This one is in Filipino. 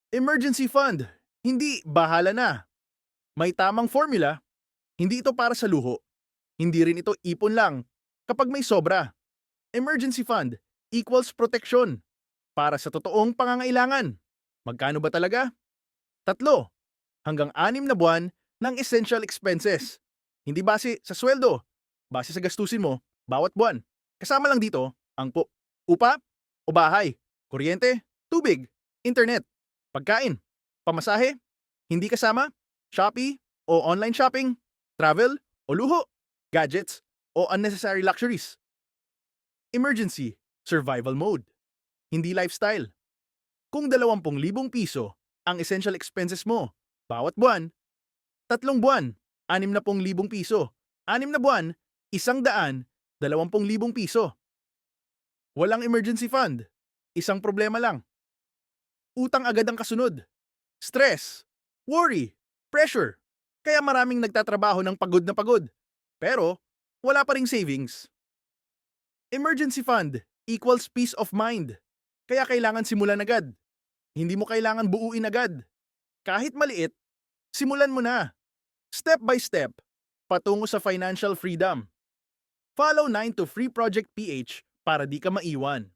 Emergency fund. Hindi bahala na. May tamang formula. Hindi ito para sa luho. Hindi rin ito ipon lang. Kapag may sobra, emergency fund equals protection para sa totoong pangangailangan. Magkano ba talaga? 3 hanggang 6 na buwan ng essential expenses. Hindi base sa sweldo, base sa gastusin mo bawat buwan. Kasama lang dito ang upa o bahay, kuryente, tubig, internet, pagkain, pamasahe, hindi kasama, Shopee o online shopping, travel o luho, gadgets o unnecessary luxuries. Emergency, survival mode, hindi lifestyle. Kung 20,000 piso ang essential expenses mo bawat buwan, 3 buwan, 60,000 piso. 6 na buwan, 120,000 piso. Walang emergency fund. Isang problema lang. Utang agad ang kasunod. Stress, worry, pressure. Kaya maraming nagtatrabaho ng pagod na pagod. Pero, wala pa ring savings. Emergency fund equals peace of mind. Kaya kailangan simulan agad. Hindi mo kailangan buuin agad. Kahit maliit, simulan mo na. Step by step, patungo sa financial freedom. Follow 9 to Free Project PH para di ka maiwan.